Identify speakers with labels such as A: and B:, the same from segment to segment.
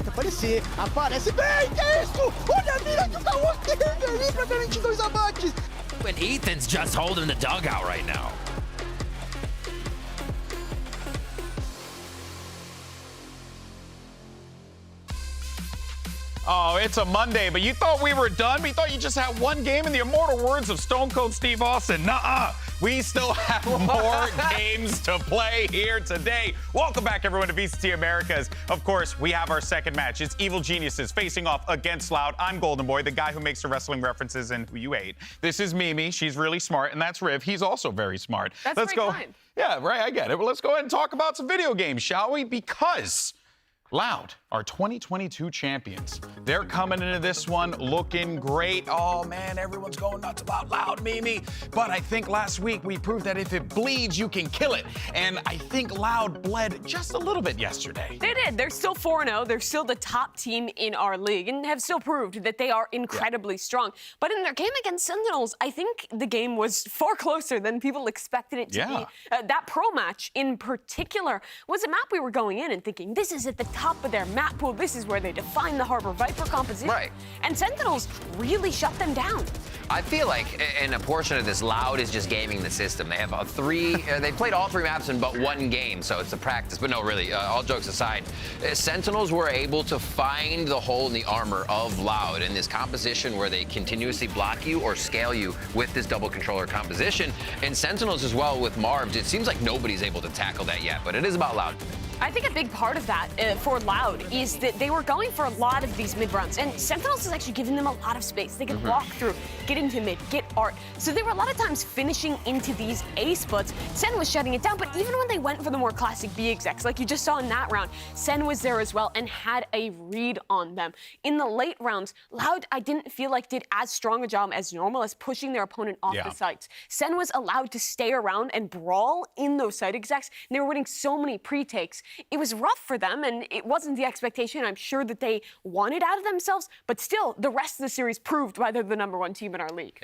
A: Tenta aparecer, aparece bem, que é isso? Olha a mira que o Cauã teve ali pra garantir 2 abates.
B: And Ethan's just holding the dugout right now.
C: Oh, it's a Monday, but you thought we were done? We thought you just had one game in the immortal words of Stone Cold Steve Austin. Nuh-uh. We still have more games to play here today. Welcome back, everyone, to VCT Americas. Of course, we have our second match. It's Evil Geniuses facing off against Loud. I'm Golden Boy, the guy who makes the wrestling references and who you ate. This is Mimi. She's really smart, and that's Riv. He's also very smart.
D: Let's go. Kind.
C: Yeah, right, I get it. Well, let's go ahead and talk about some video games, shall we? Because Loud, our 2022 champions. They're coming into this one looking great. Oh, man, everyone's going nuts about Loud, Mimi. But I think last week we proved that if it bleeds, you can kill it. And I think Loud bled just a little bit yesterday.
D: They did. They're still 4-0. They're still the top team in our league and have still proved that they are incredibly strong. But in their game against Sentinels, I think the game was far closer than people expected it to be. That pro match in particular was a map we were going in and thinking, this is at the top of their map pool. This is where they define the Harbor Viper composition.
E: Right.
D: And Sentinels really shut them down.
E: I feel like in a portion of this, Loud is just gaming the system. They have they played all 3 maps in but 1 game, so it's a practice. But no, really, all jokes aside, Sentinels were able to find the hole in the armor of Loud in this composition where they continuously block you or scale you with this double controller composition. And Sentinels as well with Marvs, it seems like nobody's able to tackle that yet, but it is about Loud.
D: I think a big part of that for Loud is that they were going for a lot of these mid runs, and Sentinels is actually giving them a lot of space. They could walk through, get into mid, get art. So they were a lot of times finishing into these A splits. Sen was shutting it down, but even when they went for the more classic B execs, like you just saw in that round, Sen was there as well and had a read on them. In the late rounds, Loud, I didn't feel like did as strong a job as normal as pushing their opponent off the sites. Sen was allowed to stay around and brawl in those site execs, and they were winning so many pre-takes. It was rough for them, and it wasn't the expectation I'm sure that they wanted out of themselves, but still, the rest of the series proved why they're the #1 team in our league.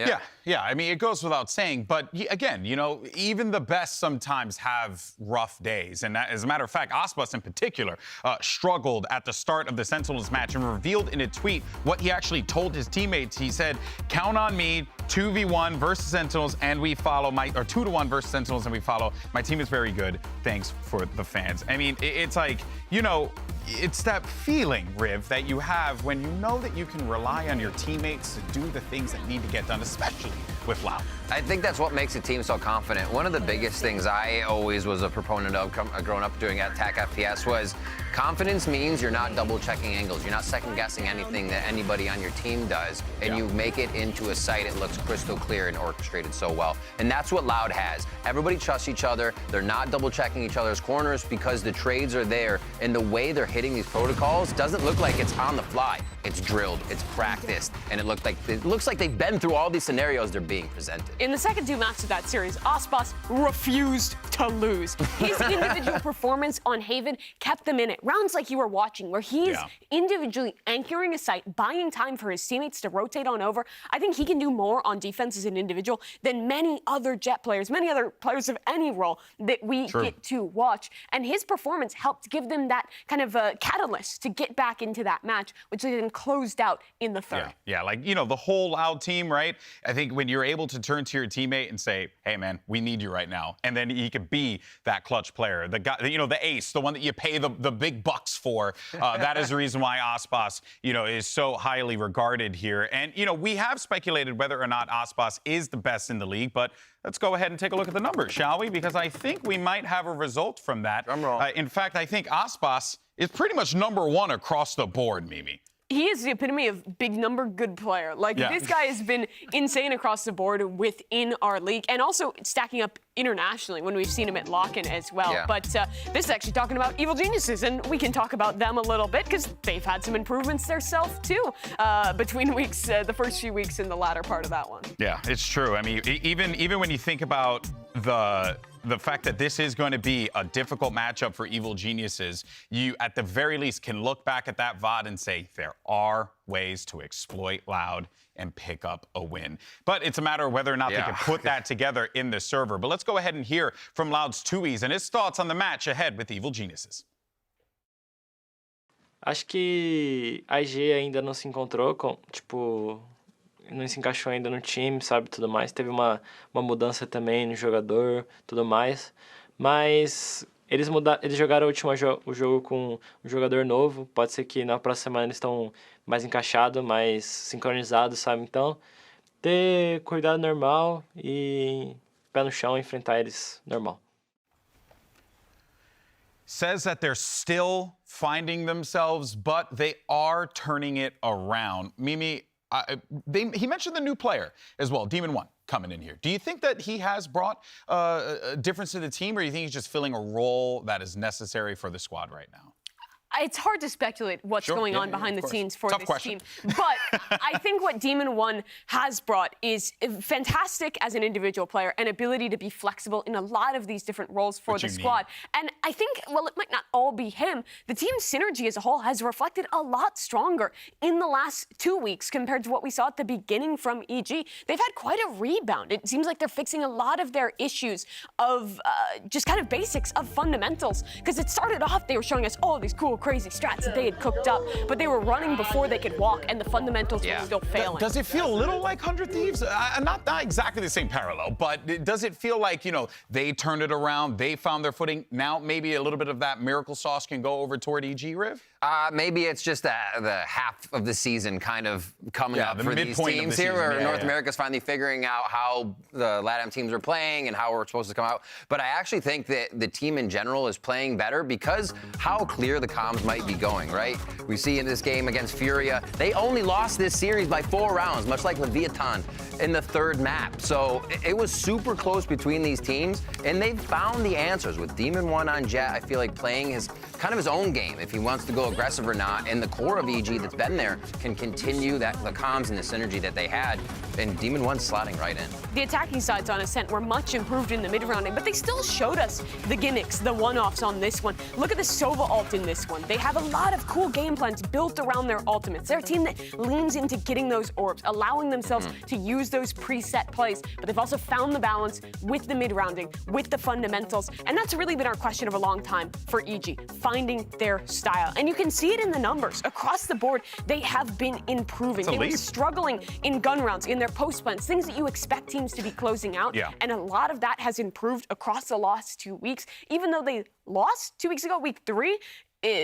C: Yeah, I mean, it goes without saying, but again, you know, even the best sometimes have rough days, and as a matter of fact, Aspas in particular struggled at the start of the Sentinels match and revealed in a tweet what he actually told his teammates. He said, count on me, 2v1 versus Sentinels, and we follow or 2-1 versus Sentinels, and we follow. My team is very good. Thanks for the fans. I mean, it's like, you know, it's that feeling, Riv, that you have when you know that you can rely on your teammates to do the things that need to get done, especially with Loud.
E: I think that's what makes a team so confident. One of the biggest things I always was a proponent of growing up doing attack FPS was confidence means you're not double-checking angles. You're not second-guessing anything that anybody on your team does, and you make it into a site. It looks crystal clear and orchestrated so well. And that's what Loud has. Everybody trusts each other. They're not double-checking each other's corners because the trades are there, and the way they're hitting these protocols doesn't look like it's on the fly. It's drilled, it's practiced, and it looks like they've been through all these scenarios they're being presented.
D: In the second 2 maps of that series, Aspas refused to lose. His individual performance on Haven kept them in it. Rounds like you were watching, where he's individually anchoring a site, buying time for his teammates to rotate on over. I think he can do more on defense as an individual than many other Jet players, many other players of any role that we get to watch. And his performance helped give them that kind of catalyst to get back into that match, which they then closed out in the third.
C: Yeah, like, you know, the whole Loud team, right? I think when you're able to turn to your teammate and say, hey, man, we need you right now. And then he could be that clutch player, the guy, you know, the ace, the one that you pay the big bucks for. That is the reason why Aspas, you know, is so highly regarded here. And, you know, we have speculated whether or not Aspas is the best in the league, but let's go ahead and take a look at the numbers, shall we? Because I think we might have a result from that.
E: I'm wrong.
C: In fact, I think Aspas is pretty much #1 across the board, Mimi.
D: He is the epitome of big number, good player. Like, this guy has been insane across the board within our league and also stacking up internationally when we've seen him at Lock-In as well.
E: Yeah.
D: But this is actually talking about Evil Geniuses, and we can talk about them a little bit because they've had some improvements themselves too between weeks, the first few weeks in the latter part of that one.
C: Yeah, it's true. I mean, even when you think about the fact that this is going to be a difficult matchup for Evil Geniuses, you at the very least can look back at that VOD and say there are ways to exploit Loud and pick up a win. But it's a matter of whether or not they can put that together in the server. But let's go ahead and hear from Loud's 2Es and his thoughts on the match ahead with Evil Geniuses.
F: Acho que a IG ainda não se encontrou não se encaixou ainda no time, sabe, tudo mais. Teve uma mudança também no jogador, tudo mais. Mas eles jogaram o jogo com um jogador novo. Pode ser que na próxima semana eles estão mais encaixados, mais sincronizados, sabe? Então, ter cuidado normal e pé no chão, enfrentar eles normal.
C: Says that they're still finding themselves, but they are turning it around. Mimi, he mentioned the new player as well, Demon One, coming in here. Do you think that he has brought a difference to the team, or do you think he's just filling a role that is necessary for the squad right now?
D: It's hard to speculate what's going on behind the scenes for
C: Tough
D: this
C: question.
D: team. But I think what Demon One has brought is fantastic as an individual player, and ability to be flexible in a lot of these different roles for the squad. And I think, while it might not all be him, the team's synergy as a whole has reflected a lot stronger in the last 2 weeks compared to what we saw at the beginning from EG. They've had quite a rebound. It seems like they're fixing a lot of their issues of just kind of basics of fundamentals. Because it started off, they were showing us all these cool, crazy strats that they had cooked up, but they were running before they could walk, and the fundamentals were still failing.
C: Does it feel a little like 100 Thieves? Not exactly the same parallel, but does it feel like, you know, they turned it around, they found their footing, now maybe a little bit of that miracle sauce can go over toward EG, Riv?
E: Maybe it's just the half of the season kind of coming up for these teams here, where North America's finally figuring out how the LATAM teams are playing and how we're supposed to come out. But I actually think that the team in general is playing better because how clear the comms might be going, right? We see in this game against Furia, they only lost this series by 4 rounds, much like Leviathan in the 3rd map. So it was super close between these teams, and they've found the answers. With Demon One on Jet, I feel like playing his own game, if he wants to go aggressive or not, and the core of EG that's been there can continue the comms and the synergy that they had, and Demon One's slotting right in.
D: The attacking sides on Ascent were much improved in the mid-rounding, but they still showed us the gimmicks, the one-offs on this one. Look at the Sova ult in this one. They have a lot of cool game plans built around their ultimates. They're a team that leans into getting those orbs, allowing themselves to use those preset plays, but they've also found the balance with the mid-rounding, with the fundamentals, and that's really been our question of a long time for EG, finding their style. And you can see it in the numbers. Across the board, they have been improving. They were struggling in gun rounds, in their post plans, things that you expect teams to be closing out, and a lot of that has improved across the last 2 weeks. Even though they lost 2 weeks ago, week 3,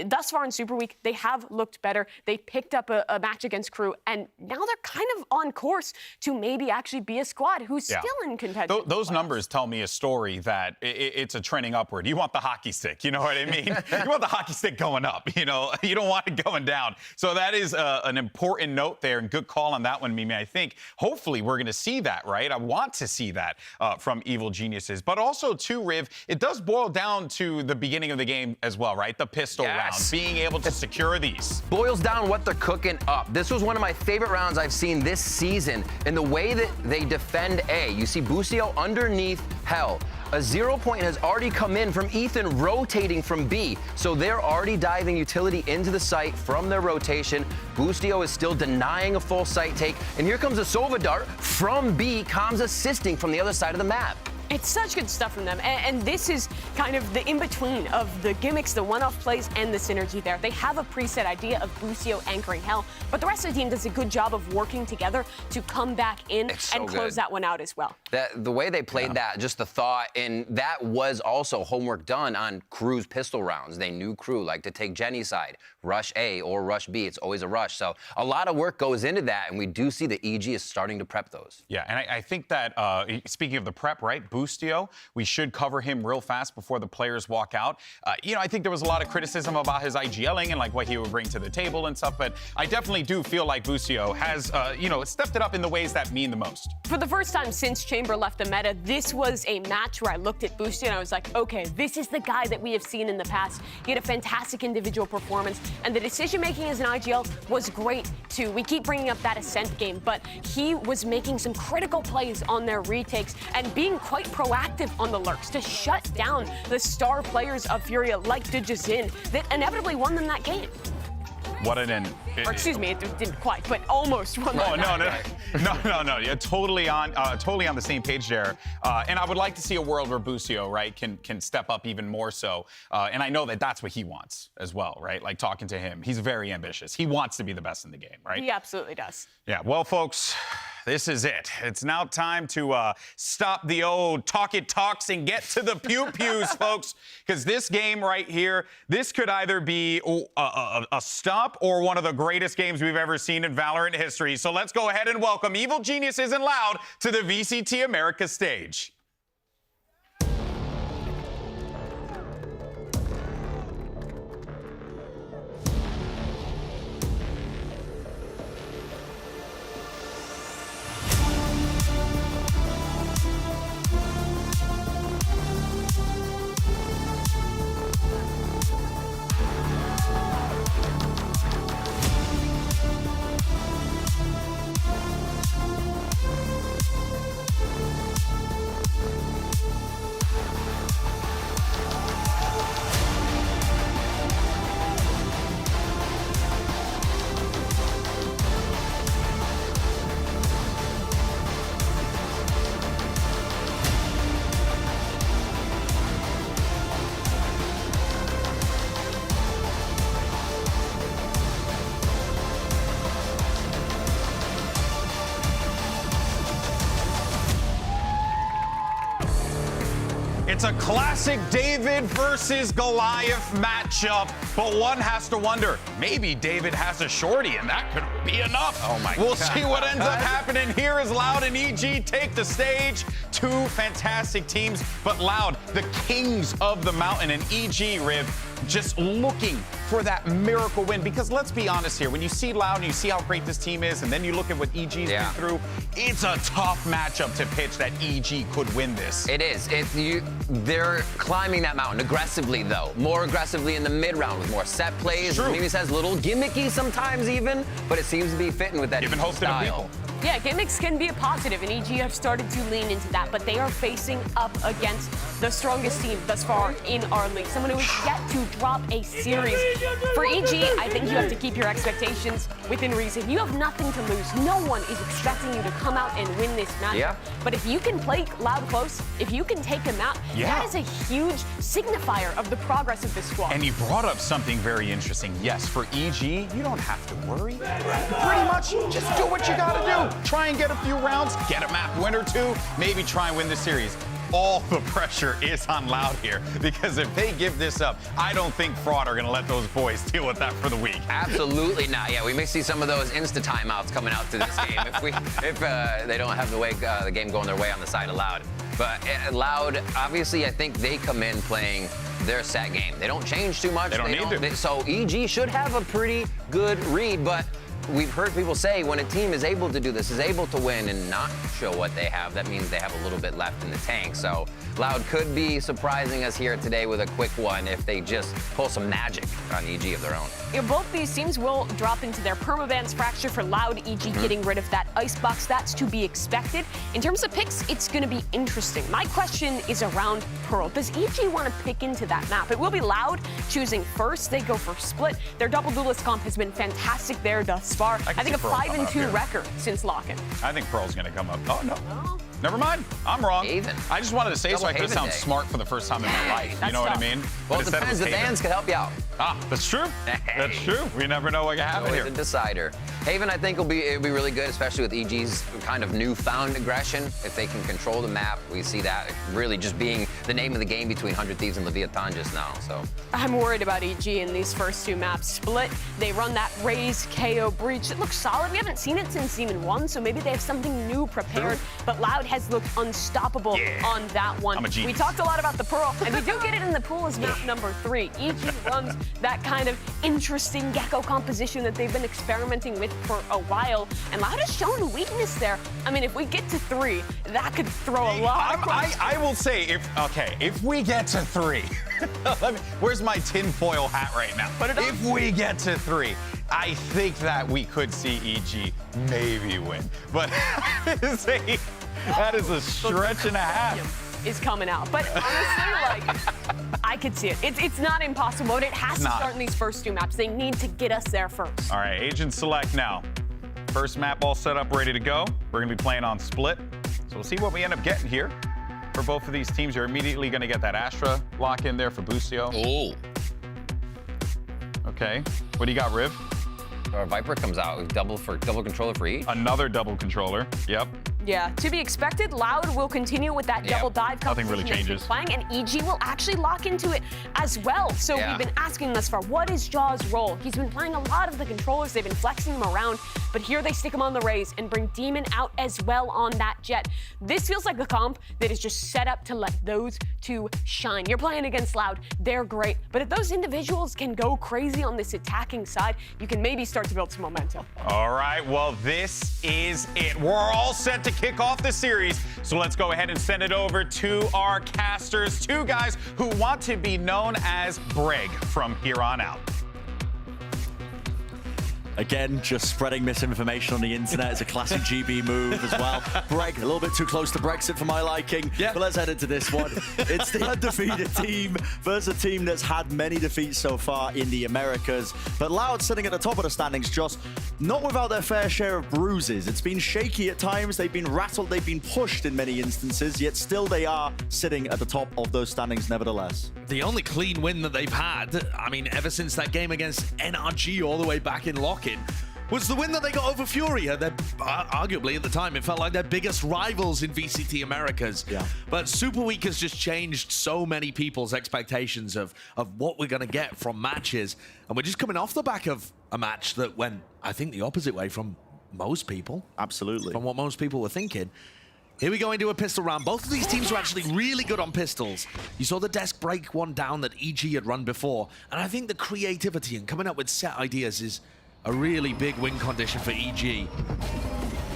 D: thus far in Super Week, they have looked better. They picked up a match against Crew, and now they're kind of on course to maybe actually be a squad who's still in contention.
C: Those numbers tell me a story that it's a trending upward. You want the hockey stick, you know what I mean? You want the hockey stick going up, you know? You don't want it going down. So that is an important note there, and good call on that one, Mimi. I think hopefully we're going to see that, right? I want to see that from Evil Geniuses. But also, too, Riv, it does boil down to the beginning of the game as well, right? The pistol round, being able to secure these.
E: Boils down what they're cooking up. This was one of my favorite rounds I've seen this season in the way that they defend A. You see Busio underneath Hell. A 0 point has already come in from Ethan rotating from B. So they're already diving utility into the site from their rotation. Busio is still denying a full site take. And here comes a Sova dart from B, comms assisting from the other side of the map.
D: It's such good stuff from them, and this is kind of the in-between of the gimmicks, the one-off plays, and the synergy there. They have a preset idea of Busio anchoring Hell, but the rest of the team does a good job of working together to come back in and close that one out as well.
E: The way they played that, just the thought, and that was also homework done on Crew's pistol rounds. They knew Crew like to take Jenny's side, rush A or rush B. It's always a rush. So a lot of work goes into that, and we do see that EG is starting to prep those.
C: Yeah, and I think that, speaking of the prep, right, Busio, we should cover him real fast before the players walk out. You know, I think there was a lot of criticism about his IGLing and like what he would bring to the table and stuff, but I definitely do feel like Busio has, you know, stepped it up in the ways that mean the most.
D: For the first time since Chamber left the meta, this was a match where I looked at Busio and I was like, okay, this is the guy that we have seen in the past. He had a fantastic individual performance, and the decision-making as an IGL was great too. We keep bringing up that Ascent game, but he was making some critical plays on their retakes and being quite proactive on the lurks to shut down the star players of Furia like Dejazin that inevitably won them that game.
C: What an
D: Or excuse me, it didn't quite, but almost won that match.
C: No. You're totally on the same page there. And I would like to see a world where Busio, right, can step up even more so. And I know that that's what he wants as well, right? Like talking to him, he's very ambitious. He wants to be the best in the game, right?
D: He absolutely does.
C: Yeah. Well, folks, this is it. It's now time to stop the old talks and get to the pew-pews, folks. Because this game right here, this could either be a stop or one of the greatest games we've ever seen in Valorant history. So let's go ahead and welcome Evil Geniuses and Loud to the VCT Americas stage. It's a classic David versus Goliath matchup, but one has to wonder, maybe David has a shorty and that could be enough.
E: Oh my
C: We'll
E: God.
C: see what ends up happening. Here is Loud and EG take the stage. Two fantastic teams, but Loud, the kings of the mountain, and EG, Riv, just looking for that miracle win. Because let's be honest here, when you see Loud and you see how great this team is, and then you look at what EG's been through, it's a tough matchup to pitch that EG could win this.
E: It is. They're climbing that mountain aggressively, though. More aggressively in the mid-round with more set plays.
C: True.
E: Maybe says a little gimmicky sometimes even, but it seems to be fitting with that
C: Giving hope to the people.
D: Yeah, gimmicks can be a positive, and EG have started to lean into that, but they are facing up against the strongest team thus far in our league, someone who has yet to drop a series. For EG, I think you have to keep your expectations within reason. You have nothing to lose. No one is expecting you to come out and win this match.
E: Yeah.
D: But if you can play Loud close, if you can take them out, that is a huge signifier of the progress of this squad.
C: And you brought up something very interesting. Yes, for EG, you don't have to worry. Pretty much, just do what you gotta do. Try and get a few rounds, get a map win or two, maybe try and win the series. All the pressure is on Loud here, because if they give this up, I don't think Fraud are gonna let those boys deal with that for the week.
E: Absolutely not. Yeah, we may see some of those insta timeouts coming out to this game if they don't have the game going their way on the side of Loud. But Loud, obviously, I think they come in playing their set game. They don't change too much.
C: They don't need to.
E: So EG should have a pretty good read, but we've heard people say when a team is able to do this, is able to win and not show what they have, that means they have a little bit left in the tank. So Loud could be surprising us here today with a quick one if they just pull some magic on EG of their own.
D: Yeah, both these teams will drop into their permabans. Fracture for Loud, EG getting rid of that icebox. That's to be expected. In terms of picks, it's going to be interesting. My question is around Pearl. Does EG want to pick into that map? It will be Loud choosing first. They go for split. Their double duelist comp has been fantastic there thus far. I think a 5-2 record since lock-in.
C: I think Pearl's gonna come up. Oh, no. Never mind. I'm wrong.
E: Haven.
C: I just wanted to say so I could
E: Haven
C: sound
E: day.
C: smart for the first time in my life. You know what I mean?
E: Well,
C: But
E: it
C: instead
E: depends. The
C: was Haven.
E: fans can help you out.
C: Ah, that's true. That's true. We never know what can happen
E: Always
C: here.
E: a decider. Haven, I think, it'll be really good, especially with EG's kind of newfound aggression. If they can control the map, we see that really just being the name of the game between 100 Thieves and Leviathan just now. So
D: I'm worried about EG in these first two maps. Split, they run that Raze KO breach. It looks solid. We haven't seen it since Season 1, so maybe they have something new prepared. But Loud has looked unstoppable on that one.
C: I'm a genius.
D: We talked a lot about the Pearl, and we do get it in the pool as map number 3. EG runs that kind of interesting gecko composition that they've been experimenting with for a while, and Loud has shown a weakness there. I mean, if we get to 3, that could throw a lot of questions.
C: I will say, if we get to 3, where's my tinfoil hat right now?
D: Put it on.
C: If we get to 3, I think that we could see EG maybe win. But that is a stretch and a half.
D: Is coming out. But honestly, like, I could see it. It's not impossible, but it has to
C: Not.
D: start in these first 2 maps. They need to get us there first.
C: All right, agent select now. First map all set up, ready to go. We're gonna be playing on split. So we'll see what we end up getting here. For both of these teams, you're immediately gonna get that Astra lock in there for Bucio.
B: Oh.
C: Okay, what do you got, Riv?
E: Our Viper comes out, double controller for each.
C: Another double controller, yep.
D: Yeah, to be expected, Loud will continue with that double dive
C: Nothing really
D: composition they've been
C: changes.
D: playing, and EG will actually lock into it as well. So we've been asking thus far, what is Jaw's role? He's been playing a lot of the controllers, they've been flexing them around, but here they stick him on the Raze and bring Demon out as well on that Jet. This feels like a comp that is just set up to let those 2 shine. You're playing against Loud, they're great, but if those individuals can go crazy on this attacking side, you can maybe start to build some momentum.
C: All right, well, this is it. We're all set to kick off the series, so let's go ahead and send it over to our casters, 2 guys who want to be known as Brig from here on out.
G: Again, just spreading misinformation on the internet is a classic GB move as well. Breg, a little bit too close to Brexit for my liking.
B: Yeah.
G: But let's head into this one. It's the undefeated team versus a team that's had many defeats so far in the Americas. But Loud sitting at the top of the standings, just not without their fair share of bruises. It's been shaky at times. They've been rattled. They've been pushed in many instances. Yet still they are sitting at the top of those standings nevertheless.
H: The only clean win that they've had, I mean, ever since that game against NRG all the way back in Lock-In, was the win that they got over Fury. Arguably, at the time, it felt like their biggest rivals in VCT Americas.
G: Yeah.
H: But Super Week has just changed so many people's expectations of what we're going to get from matches. And we're just coming off the back of a match that went, I think, the opposite way from most people.
G: Absolutely.
H: From what most people were thinking. Here we go into a pistol round. Both of these teams were actually really good on pistols. You saw the desk break one down that EG had run before. And I think the creativity and coming up with set ideas is a really big win condition for EG.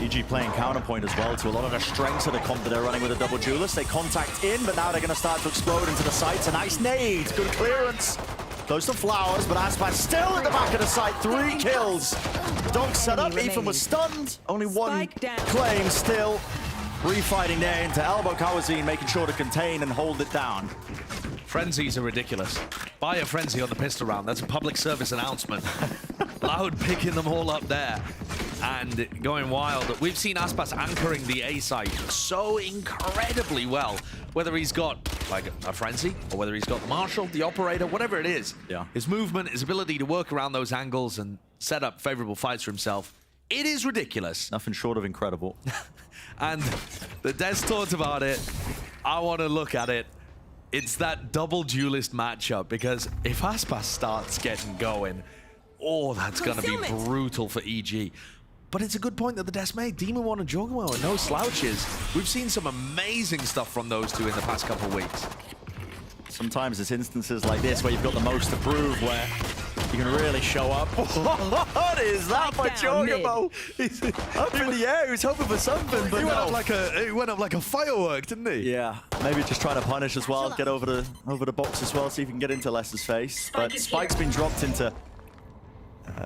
G: EG playing counterpoint as well to a lot of the strengths of the comp that they're running with a double duelist. They contact in, but now they're going to start to explode into the sights. A nice nade, good clearance. Close to Flowers, but Aspas still at the back of the site. 3 kills. Dog set up, Ethan was stunned. Only 1 claim still. Refighting there into Elbow Kawazine, making sure to contain and hold it down.
H: Frenzies are ridiculous. Buy a Frenzy on the pistol round. That's a public service announcement. Loud picking them all up there and going wild. We've seen Aspas anchoring the A site so incredibly well. Whether he's got like a Frenzy or whether he's got the Marshal, the Operator, whatever it is.
G: Yeah.
H: His movement, his ability to work around those angles and set up favorable fights for himself. It is ridiculous.
G: Nothing short of incredible.
H: And the Des talked about it. I want to look at it. It's that double duelist matchup, because if Aspas starts getting going, oh, that's going to be brutal for EG. But it's a good point that the Des made. Demon 1 and Jorgamo are no slouches. We've seen some amazing stuff from those 2 in the past couple of weeks.
G: Sometimes it's instances like this where you've got the most to prove, where you can really show up. What is that by Jorgamo? He's up in the air, he was hoping for something, but
H: He went,
G: no.
H: up like a firework, didn't he?
G: Yeah, maybe just trying to punish as well, get over the box as well, see if he can get into Lester's face. But Spike's been dropped into...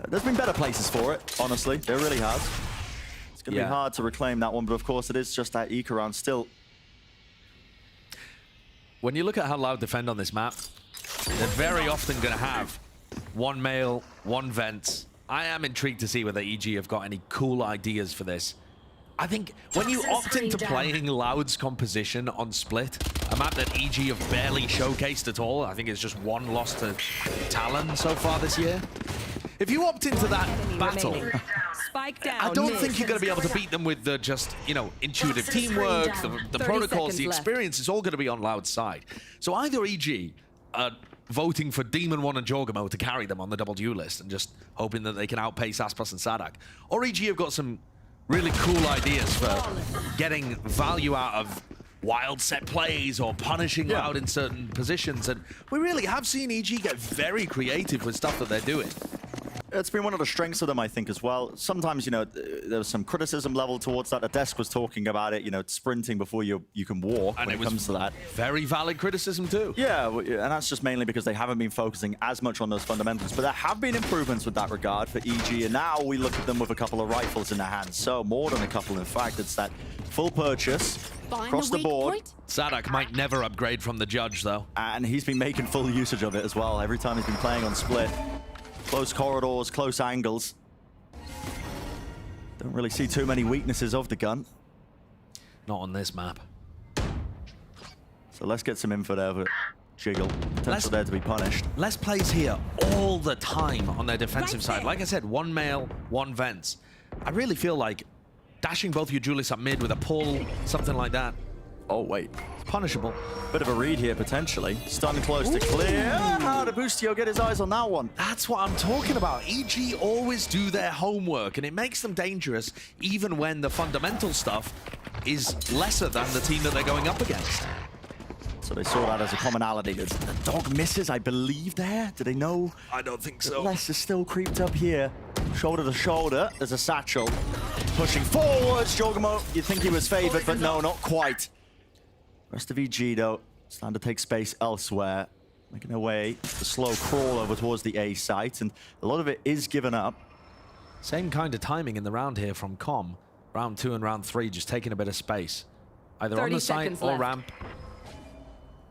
G: there's been better places for it, honestly. There really has. It's going to be hard to reclaim that one, but of course it is just that Eco round still.
H: When you look at how Loud defend on this map, they're very often going to have 1 male, 1 vent. I am intrigued to see whether EG have got any cool ideas for this. I think when you opt into playing Loud's composition on Split, a map that EG have barely showcased at all, I think it's just 1 loss to Talon so far this year. If you opt into that battle, I don't think you're going to be able to beat them with the just, you know, intuitive teamwork, the protocols, the experience. It's all going to be on Loud's side. So either EG are voting for Demon 1 and Jorgamo to carry them on the double duel list and just hoping that they can outpace Aspas and Sadak, or EG have got some really cool ideas for getting value out of wild set plays or punishing Loud in certain positions. And we really have seen EG get very creative with stuff that they're doing.
G: It's been one of the strengths of them, I think, as well. Sometimes, you know, there was some criticism level towards that. The desk was talking about it, you know, sprinting before you can walk when it comes to that.
H: Very valid criticism too.
G: Yeah, and that's just mainly because they haven't been focusing as much on those fundamentals. But there have been improvements with that regard for EG, and now we look at them with a couple of rifles in their hands. So more than a couple, in fact. It's that full purchase across the board.
H: Sadak might never upgrade from the judge, though.
G: And he's been making full usage of it as well. Every time he's been playing on split. Close corridors, close angles. Don't really see too many weaknesses of the gun.
H: Not on this map.
G: So let's get some info there for Jiggle. Potential there to be punished.
H: Les plays here all the time on their defensive side. Like I said, 1 male, 1 vents. I really feel like dashing both your Julius up mid with a pull, something like that.
G: Oh, wait.
H: It's punishable.
G: Bit of a read here, potentially. Stun close to clear. How did Boostio get his eyes on that one?
H: That's what I'm talking about. EG always do their homework, and it makes them dangerous even when the fundamental stuff is lesser than the team that they're going up against.
G: So they saw that as a commonality. The dog misses, I believe, there. Do they know?
H: I don't think so.
G: Les is still creeped up here. Shoulder to shoulder. There's a satchel. Pushing forwards. Jogamo, you'd think he was favored, but no, not quite. Rest of EG, though, starting to take space elsewhere. Making their way, the slow crawl over towards the A site, and a lot of it is given up.
H: Same kind of timing in the round here from Com. Round 2 and round 3, just taking a bit of space. Either on the site or ramp.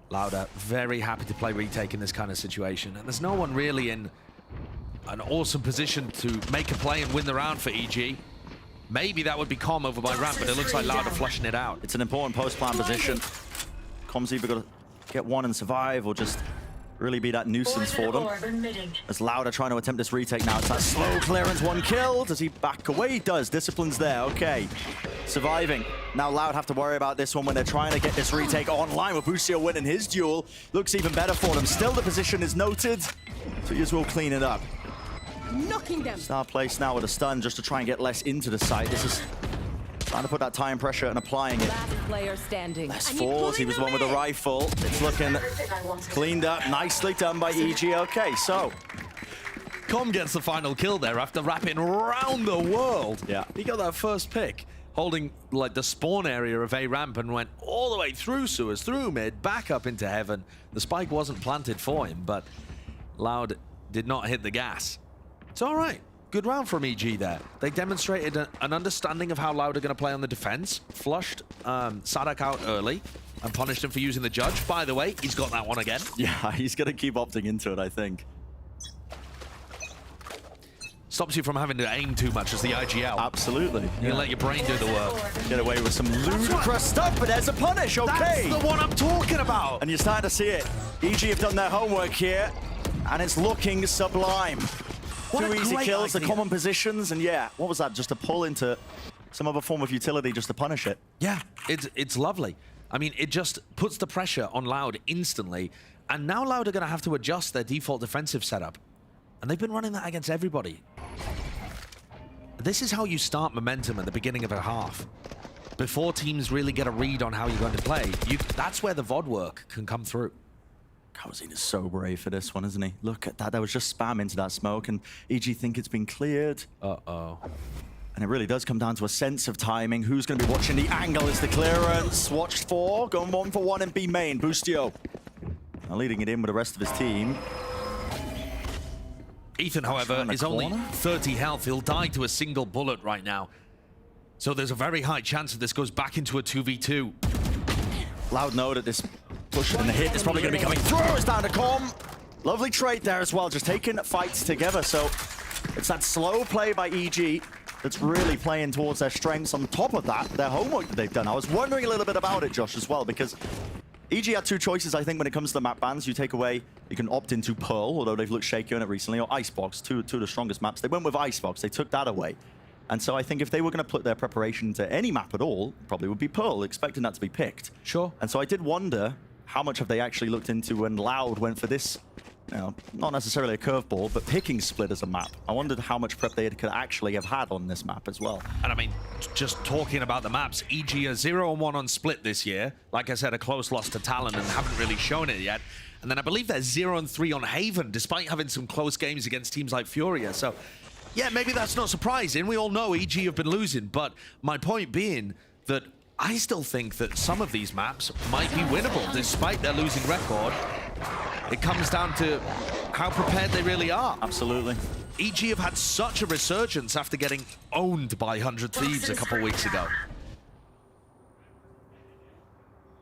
H: Lauda, very happy to play retake in this kind of situation. And there's no one really in an awesome position to make a play and win the round for EG. Maybe that would be Com over by ramp, but it looks like Lauda flushing it out.
G: It's an important post-plan position. Com's either got to get one and survive or just really be that nuisance for them. As Lauda trying to attempt this retake now. It's that slow clearance, 1 kill. Does he back away? He does. Discipline's there. Okay. Surviving. Now Loud have to worry about this one when they're trying to get this retake online with Busio winning his duel. Looks even better for them. Still the position is noted. So he will clean it up.
I: Knocking them.
G: Star place now with a stun just to try and get less into the site. This is trying to put that time pressure and applying it.
I: Last player standing.
G: Les falls. He was one with a rifle. It's looking cleaned up. Nicely done by EG. Okay, so
H: Com gets the final kill there after rapping around the world.
G: Yeah.
H: He got that first pick, holding like the spawn area of A ramp and went all the way through sewers, through mid, back up into heaven. The spike wasn't planted for him, but Loud did not hit the gas. It's all right. Good round from EG there. They demonstrated an understanding of how Loud are going to play on the defense, flushed Sadak out early, and punished him for using the judge. By the way, he's got that one again.
G: Yeah, he's going to keep opting into it, I think.
H: Stops you from having to aim too much as the IGL.
G: Absolutely.
H: You can let your brain do the work.
G: Get away with some ludicrous stuff, but there's a punish, okay.
H: That's the one I'm talking about.
G: And you're starting to see it. EG have done their homework here, and it's looking sublime.
H: What
G: 2 easy kills, the
H: idea.
G: common positions, and yeah, what was that? Just a pull into some other form of utility just to punish it.
H: Yeah, it's lovely. I mean, it just puts the pressure on Loud instantly, and now Loud are going to have to adjust their default defensive setup. And they've been running that against everybody. This is how you start momentum at the beginning of a half. Before teams really get a read on how you're going to play, that's where the VOD work can come through.
G: Kaozin is so brave for this one, isn't he? Look at that. There was just spam into that smoke, and EG think it's been cleared.
H: Uh-oh.
G: And it really does come down to a sense of timing. Who's going to be watching the angle is the clearance. Watched for, going 1 for 1 in B main. Boostio now leading it in with the rest of his team.
H: Ethan, however, is only 30 health. He'll die to a single bullet right now. So there's a very high chance that this goes back into a 2v2.
G: Loud know that this push and the hit is probably going to be coming through. It's down to Com. Lovely trade there as well, just taking fights together. So it's that slow play by EG that's really playing towards their strengths. On top of that, their homework that they've done. I was wondering a little bit about it, Josh, as well, because EG had 2 choices, I think, when it comes to the map bans. You take away, you can opt into Pearl, although they've looked shaky on it recently, or Icebox, two of the strongest maps. They went with Icebox. They took that away. And so I think if they were going to put their preparation into any map at all, probably would be Pearl, expecting that to be picked.
H: Sure.
G: And so I did wonder how much have they actually looked into when Loud went for this, you know, not necessarily a curveball, but picking Split as a map. I wondered how much prep they could actually have had on this map as well.
H: And I mean, just talking about the maps, EG are 0-1 on Split this year. Like I said, a close loss to Talon and haven't really shown it yet. And then I believe they're 0-3 on Haven, despite having some close games against teams like Furia. So yeah, maybe that's not surprising. We all know EG have been losing, but my point being that I still think that some of these maps might be winnable, despite their losing record. It comes down to how prepared they really are.
G: Absolutely.
H: EG have had such a resurgence after getting owned by 100 Thieves a couple weeks ago.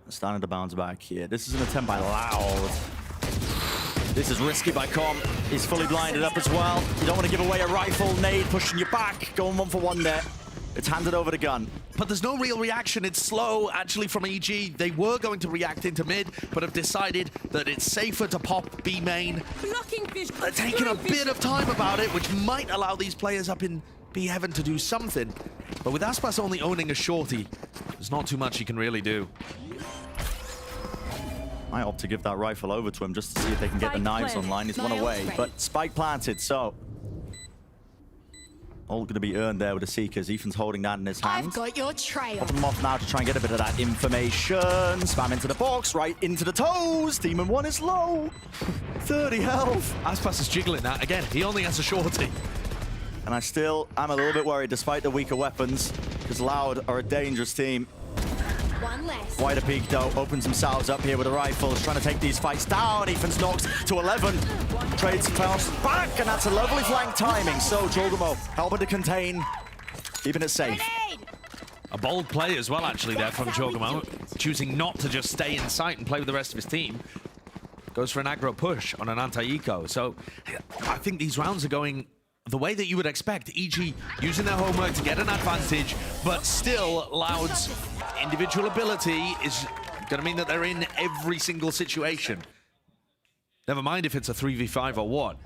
G: Starting to bounce back here. This is an attempt by Loud. This is risky by Com. He's fully blinded up as well. You don't want to give away a rifle. Nade pushing you back. Going 1-for-1 there. It's handed over to Gun.
H: But there's no real reaction. It's slow, actually, from EG. They were going to react into mid, but have decided that it's safer to pop B main. They're taking a bit of time about it, which might allow these players up in B heaven to do something. But with Aspas only owning a shorty, there's not too much he can really do.
G: I opt to give that rifle over to him just to see if they can get the knives online. He's one away, but spike planted, so all going to be earned there with the Seekers. Ethan's holding that in his hands.
I: I've got your trail.
G: Pop them off now to try and get a bit of that information. Spam into the box, right into the toes. Demon 1 is low. 30 health.
H: Aspas is jiggling that. Again, he only has a shorty.
G: And I'm a little bit worried despite the weaker weapons, because Loud are a dangerous team.
I: One less.
G: Wider peak though, opens themselves up here with the rifles, trying to take these fights down. Ethan's knocked to 11. Trades fast back, and that's a lovely flank timing. So Jogamo helping to contain, keeping it safe.
H: A bold play as well, actually, there from Jogamo, choosing not to just stay in sight and play with the rest of his team. Goes for an aggro push on an anti-eco. So I think these rounds are going the way that you would expect. EG using their homework to get an advantage, but still Loud's individual ability is going to mean that they're in every single situation. Never mind if it's a 3v5 or what.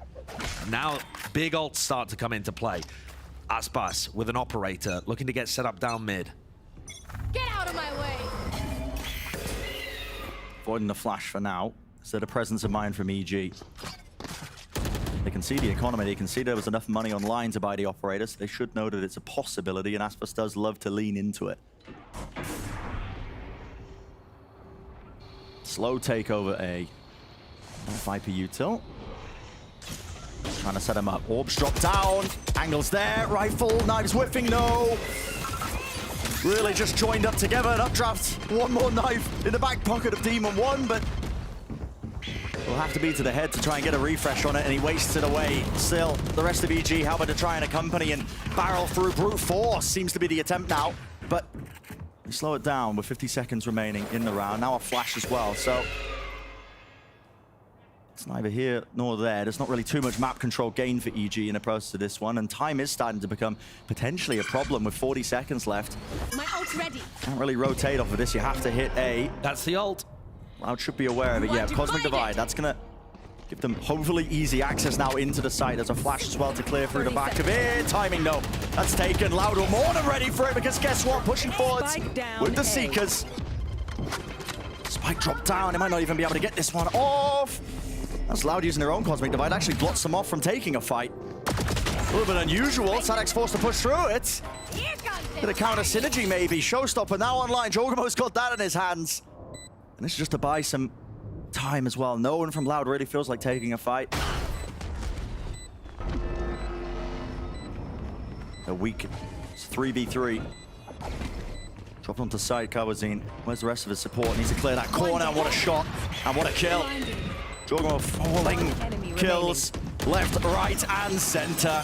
H: Now big ults start to come into play. Aspas with an operator looking to get set up down mid.
I: Get out of my way.
G: Avoiding the flash for now. So the presence of mind from EG. They can see the economy, they can see there was enough money online to buy the operator, so they should know that it's a possibility, and Aspas does love to lean into it. Slow takeover A. Viper util. Trying to set him up. Orbs drop down. Angles there. Rifle. Knives whiffing. No. Really just joined up together. An updraft. One more knife in the back pocket of Demon 1, but will have to be to the head to try and get a refresh on it, and he wastes it away. Still, the rest of EG helping to try and accompany and barrel through brute force seems to be the attempt now, but we slow it down with 50 seconds remaining in the round. Now a flash as well, so it's neither here nor there. There's not really too much map control gain for EG in the process of this one, and time is starting to become potentially a problem with 40 seconds left.
I: My ult's ready.
G: Can't really rotate off of this. You have to hit A.
H: That's the ult.
G: Loud should be aware of it. Yeah, Cosmic Divide. That's going to give them hopefully easy access now into the site. There's a flash as well to clear through the back of it. Timing, no. That's taken. Loud are more than ready for it, because guess what? Pushing forwards with the Seekers. Spike dropped down. They might not even be able to get this one off. That's Loud using their own Cosmic Divide. Actually blots them off from taking a fight. A little bit unusual. Sadek's forced to push through it. Bit of counter synergy maybe. Showstopper now online. Jogamo's got that in his hands. And this is just to buy some time as well. No one from Loud really feels like taking a fight. They're weak. It's 3v3. Drop onto side, Kawazine. Where's the rest of his support? Needs to clear that corner. What a shot. And what a kill. Jogamo falling. Kills left, right, and center.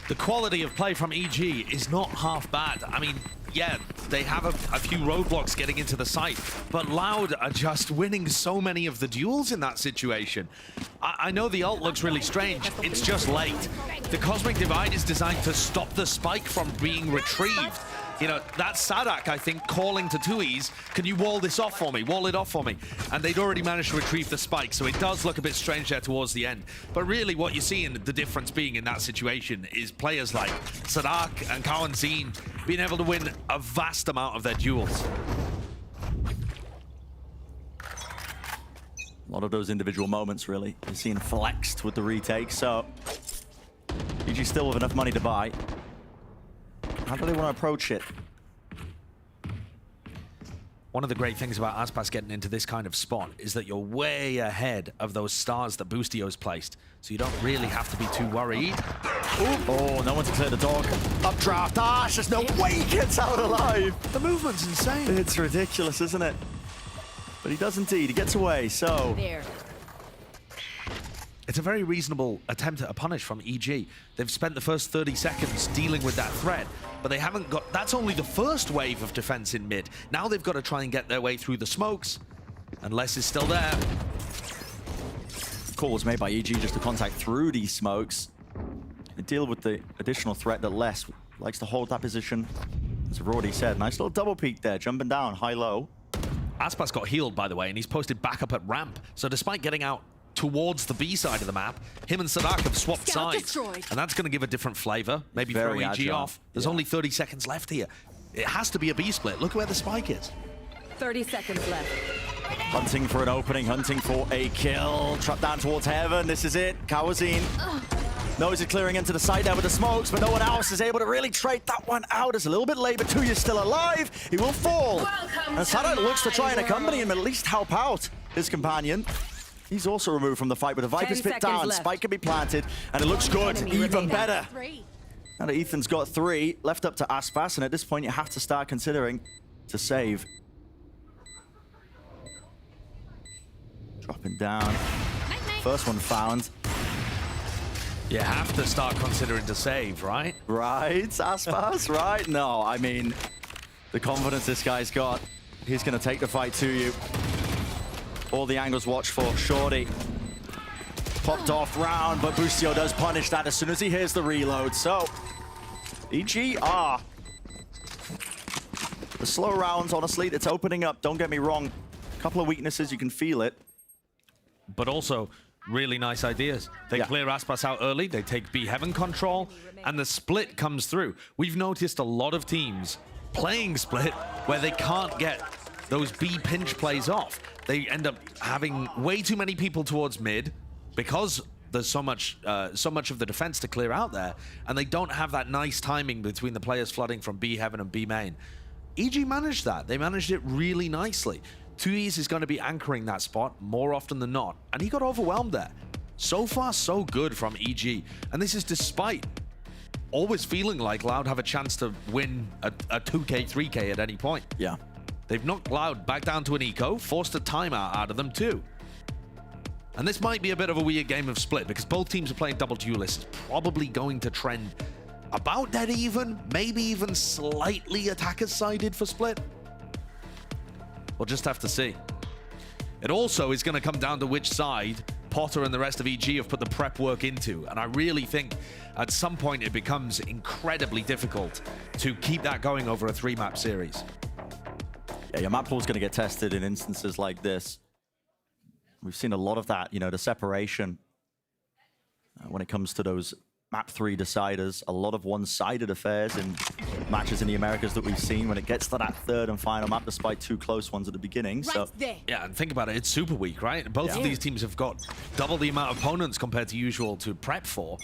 H: The quality of play from EG is not half bad. I mean, yeah, they have a few roadblocks getting into the site, but Loud are just winning so many of the duels in that situation. I know the ult looks really strange. It's just late. The Cosmic Divide is designed to stop the spike from being retrieved. You know, that's Sadak, I think, calling to Tui's, can you wall this off for me? Wall it off for me. And they'd already managed to retrieve the spike, so it does look a bit strange there towards the end. But really what you're seeing, the difference being in that situation, is players like Sadak and Kawazine being able to win a vast amount of their duels.
G: A lot of those individual moments, really. You're seeing flexed with the retake, so EG still with enough money to buy. How do they want to approach it?
H: One of the great things about Aspas getting into this kind of spot is that you're way ahead of those stars that Boostio's placed, so you don't really have to be too worried.
G: Ooh. Oh, no one to clear the dog. Updraft. Ash, there's no way he gets out alive.
H: The movement's insane.
G: It's ridiculous, isn't it? But he does indeed. He gets away, so...
I: There.
H: It's a very reasonable attempt at a punish from EG. They've spent the first 30 seconds dealing with that threat, but they haven't got... That's only the first wave of defense in mid. Now they've got to try and get their way through the smokes. And Les is still there.
G: Call was made by EG just to contact through these smokes. They deal with the additional threat that Les likes to hold that position. As I've already said, nice little double peek there, jumping down, high-low.
H: Aspas got healed, by the way, and he's posted back up at ramp. So despite getting out towards the B side of the map, him and Sadak have swapped
I: Scout
H: sides.
I: destroyed.
H: And that's going to give a different flavor. Maybe throw
G: Very
H: EG
G: agile.
H: off. There's only 30 seconds left here. It has to be a B split. Look where the spike is.
J: 30 seconds left.
G: Hunting for an opening, hunting for a kill. Trapped down towards heaven. This is it. Kawazine knows it's clearing into the site there with the smokes, but no one else is able to really trade that one out. It's a little bit late, but Tuya's still alive. He will fall. And Sadak looks to try and accompany him, at least help out his companion. He's also removed from the fight, but the Viper's pit down.
J: left.
G: Spike can be planted, and it looks good, even
J: remaining.
G: better.
I: 3.
G: Now that Ethan's got 3, left up to Aspas, and at this point you have to start considering to save. Dropping down. First one found.
H: You have to start considering to save, right?
G: Right, Aspas, right? No, I mean, the confidence this guy's got, he's going to take the fight to you. All the angles watch for Shorty. Popped off round, but Bustio does punish that as soon as he hears the reload. So, EG are the slow rounds, honestly, it's opening up. Don't get me wrong. A couple of weaknesses, you can feel it.
H: But also, really nice ideas. They clear Aspas out early, they take B Heaven control, and the split comes through. We've noticed a lot of teams playing split where they can't get those B pinch plays off. They end up having way too many people towards mid because there's so much of the defense to clear out there, and they don't have that nice timing between the players flooding from B Heaven and B main. EG managed that. They managed it really nicely. 2E's is going to be anchoring that spot more often than not, and he got overwhelmed there. So far, so good from EG, and this is despite always feeling like Loud have a chance to win a 2K, 3K at any point.
G: Yeah.
H: They've knocked Loud back down to an eco, forced a timeout out of them too. And this might be a bit of a weird game of split because both teams are playing double duelists. It's probably going to trend about dead even, maybe even slightly attackers sided for split. We'll just have to see. It also is going to come down to which side Potter and the rest of EG have put the prep work into. And I really think at some point it becomes incredibly difficult to keep that going over a 3-map series.
G: Yeah, your map pool's going to get tested in instances like this. We've seen a lot of that, you know, the separation when it comes to those map 3 deciders. A lot of one-sided affairs in matches in the Americas that we've seen when it gets to that third and final map, despite 2 close ones at the beginning.
I: Right
G: So
I: there.
H: Yeah, and think about it, it's super weak, right? Both of these teams have got double the amount of opponents compared to usual to prep for.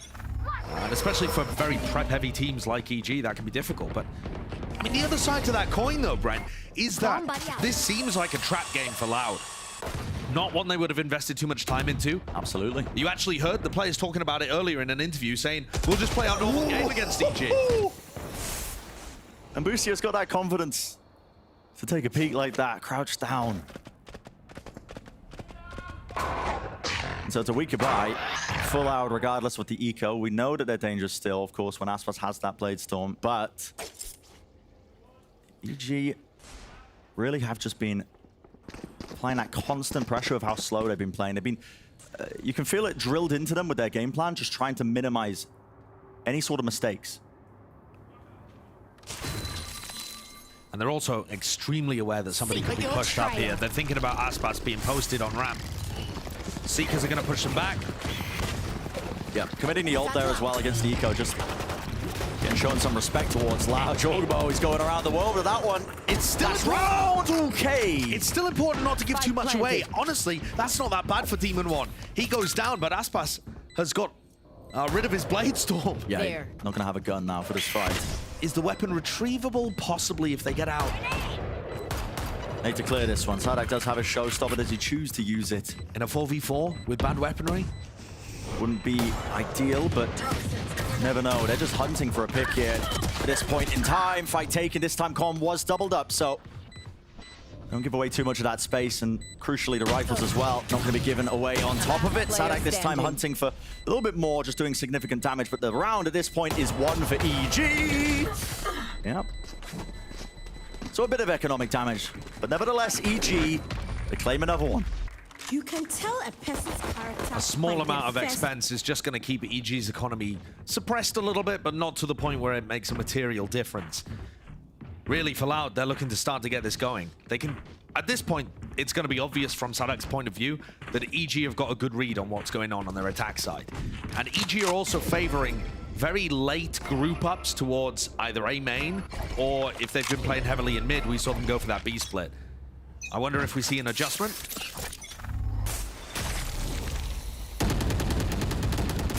H: And especially for very prep-heavy teams like EG, that can be difficult. But, I mean, the other side to that coin, though, Brent, is that this seems like a trap game for Loud. Not one they would have invested too much time into.
G: absolutely.
H: You actually heard the players talking about it earlier in an interview, saying, we'll just play our normal game against EG.
G: And Bustio's got that confidence to take a peek like that, crouch down. And so it's a weak goodbye, full out regardless with the eco. We know that they're dangerous still, of course, when Aspas has that Blade Storm, but EG really have just been applying that constant pressure of how slow they've been playing. They've been, you can feel it drilled into them with their game plan, just trying to minimize any sort of mistakes.
H: And they're also extremely aware that somebody could be pushed up here. They're thinking about Aspas being posted on ramp. Seekers are going to push them back.
G: Yeah, committing the ult there as well against the eco, just getting shown some respect towards Loud. Jogbo is going around the world with that one.
H: It's still
G: round okay.
H: It's still important not to give too much away. Honestly, that's not that bad for Demon 1. He goes down, but Aspas has got rid of his Blade Storm.
G: Yeah,
J: There.
G: not going to have a gun now for this fight.
H: Is the weapon retrievable? Possibly if they get out.
G: Need to clear this one. Sadak does have a showstopper. Does he choose to use it?
H: In a 4v4 with bad weaponry?
G: Wouldn't be ideal, but never know. They're just hunting for a pick here at this point in time. Fight taken. This time Com was doubled up, so Don't give away too much of that space, and crucially the rifles as well. Not going to be given away on top of it. Sadak this time hunting for a little bit more, just doing significant damage, but the round at this point is 1 for EG. Yep. So a bit of economic damage, but nevertheless, EG, they claim another one.
J: You can tell a peasant's character.
H: A small
J: by
H: amount
J: their
H: of
J: vest.
H: expense is just going to keep EG's economy suppressed a little bit, but not to the point where it makes a material difference. Really, for Loud, they're looking to start to get this going. They can, at this point, it's going to be obvious from Sadak's point of view that EG have got a good read on what's going on their attack side. And EG are also favoring very late group ups towards either A main, or if they've been playing heavily in mid, we saw them go for that B split. I wonder if we see an adjustment.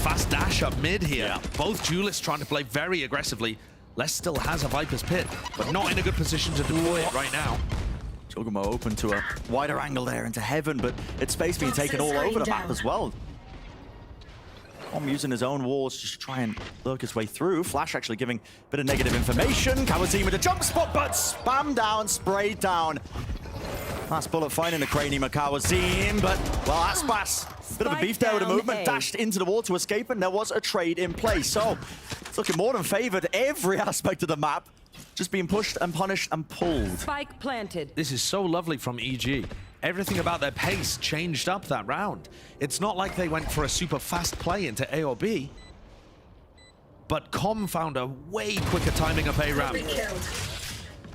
H: Fast dash up mid here. Yeah. Both duelists trying to play very aggressively. Les still has a Viper's Pit, but not in a good position to deploy it right now.
G: Chogomo open to a wider angle there into heaven, but it's space being taken all over the map as well. Using his own walls just to try and lurk his way through. Flash actually giving a bit of negative information. Kawazim with a jump spot, but spam down, sprayed down. Last bullet finding the cranium of Kawazim, but, well, Aspas, bit of a beef there with the movement, dashed into the wall to escape, and there was a trade in place. So, it's looking more than favored every aspect of the map, just being pushed and punished and pulled.
J: Spike planted.
H: This is so lovely from EG. Everything about their pace changed up that round. It's not like they went for a super fast play into A or B, but Com found a way quicker timing up A ramp.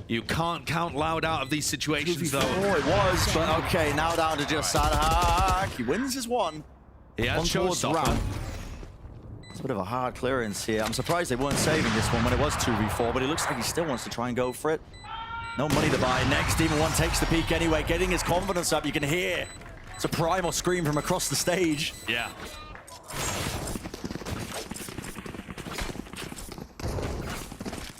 H: You can't count Loud out of these situations, though.
G: Oh, it was, but okay, now down to just Sadak. He wins his one.
H: He has showstopper.
G: It's a bit of a hard clearance here. I'm surprised they weren't saving this one when it was 2v4, but it looks like he still wants to try and go for it. No money to buy. Next, Demon One takes the peak anyway, getting his confidence up. You can hear it's a primal scream from across the stage.
H: Yeah.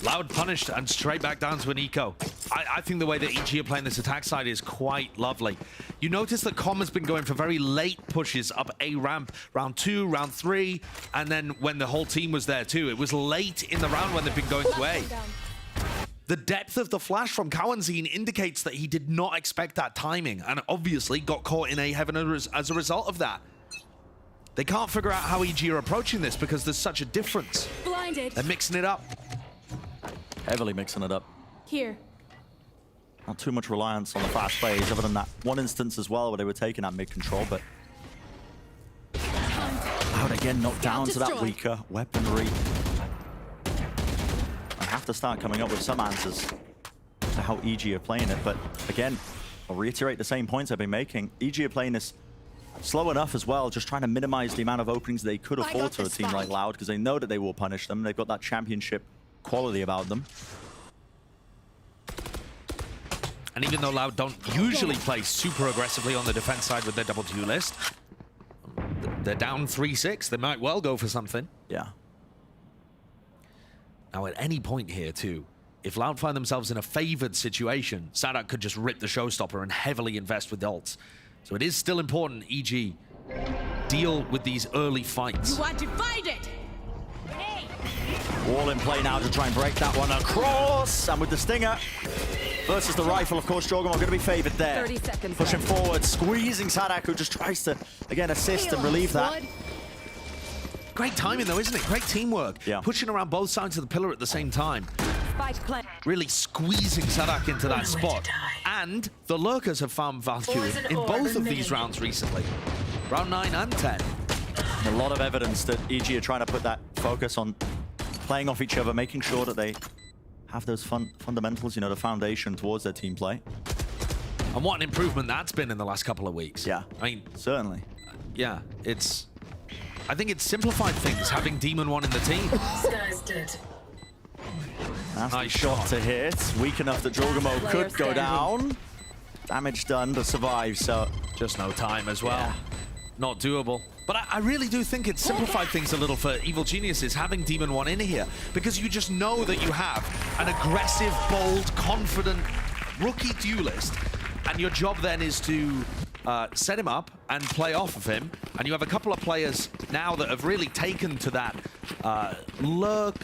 H: Loud punished and straight back down to an eco. I think the way that EG are playing this attack side is quite lovely. You notice that Com has been going for very late pushes up A ramp, round 2, round 3, and then when the whole team was there too. It was late in the round when they've been going to A. The depth of the flash from Kawazim indicates that he did not expect that timing, and obviously got caught in A heaven as a result of that. They can't figure out how EG are approaching this because there's such a difference.
I: Blinded.
H: They're mixing it up.
G: Heavily mixing it up.
I: Here.
G: Not too much reliance on the fast plays, other than that one instance as well where they were taking that mid control, but Loud again knocked down to that weaker weaponry. I have to start coming up with some answers to how EG are playing it, but again, I'll reiterate the same points I've been making. EG are playing this slow enough as well, just trying to minimize the amount of openings they could afford to a team like Loud, because they know that they will punish them. They've got that championship quality about them.
H: And even though Loud don't usually play super aggressively on the defense side with their double duelist, they're down 3-6. They might well go for something.
G: Yeah.
H: Now, at any point here, too, if Loud find themselves in a favored situation, Sadak could just rip the showstopper and heavily invest with ults. So it is still important EG deal with these early fights.
I: You are divided.
G: All in play now to try and break that one across. And with the stinger versus the rifle, of course, Jorgen are going to be favored there.
J: 30 seconds
G: Pushing
J: left.
G: forward, squeezing Sadak, who just tries to, again, assist and relieve that.
H: Great timing, though, isn't it? Great teamwork.
G: Yeah.
H: Pushing around both sides of the pillar at the same time.
J: Spike plant.
H: Really squeezing Sadak into that spot. And the lurkers have found value in both of these rounds recently. Round 9 and 10.
G: A lot of evidence that EG are trying to put that focus on playing off each other, making sure that they have those fundamentals, you know, the foundation towards their team play.
H: And what an improvement that's been in the last couple of weeks.
G: Yeah,
H: I mean,
G: certainly.
H: Yeah, I think it's simplified things having Demon One in the team.
G: Nice shot to hit. Weak enough that Jorgen could go
J: standing.
G: down. Damage done, but survive, so
H: Just no time as well.
G: Yeah.
H: Not doable. But I really do think it's simplified things a little for Evil Geniuses having Demon One in here, because you just know that you have an aggressive, bold, confident rookie duelist, and your job then is to set him up and play off of him. And you have a couple of players now that have really taken to that lurk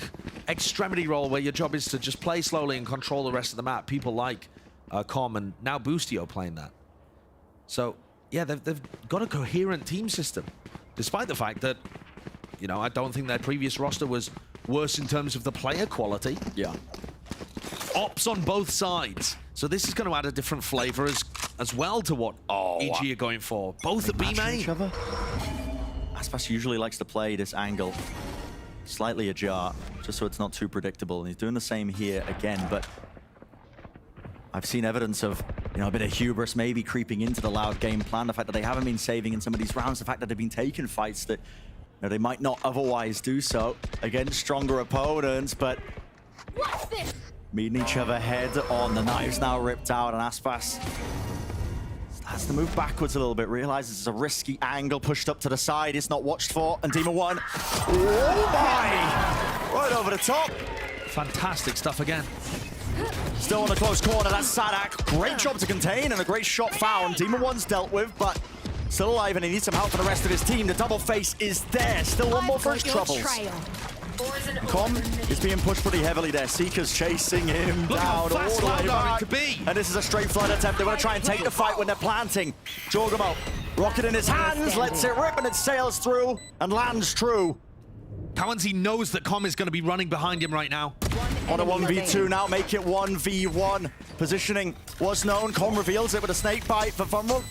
H: extremity role where your job is to just play slowly and control the rest of the map. People like Com, and now Boostio playing that. So, yeah, they've got a coherent team system, despite the fact that, you know, I don't think their previous roster was worse in terms of the player quality.
G: Yeah.
H: Ops on both sides. So this is going to add a different flavor as well to what EG are going for. Both at B main.
G: Each other. Aspas usually likes to play this angle slightly ajar, just so it's not too predictable. And he's doing the same here again, but I've seen evidence of, you know, a bit of hubris maybe creeping into the Loud game plan. The fact that they haven't been saving in some of these rounds, the fact that they've been taking fights that, you know, they might not otherwise do so against stronger opponents, but
I: What's this?
G: meeting each other head on. The knife's now ripped out, and Aspas has to move backwards a little bit, realizes it's a risky angle, pushed up to the side, it's not watched for, and Demon 1, oh my! Right over the top.
H: Fantastic stuff again.
G: Still in the close corner, that's Sadak. Great job to contain, and a great shot found. Demon 1's dealt with, but still alive, and he needs some help from the rest of his team. The double face is there. Still one more for his troubles. Com is being pushed pretty heavily there. Seeker's chasing him down all the way back. And this is a straight flood attempt. They want to try and take the fight when they're planting. Jorgamo, rocket in his hands, lets it rip, and it sails through and lands true.
H: Kawanzi knows that Com is going to be running behind him right now.
G: On a 1v2 now, make it 1v1. Positioning was known. Com reveals it with a snake bite for Fumble.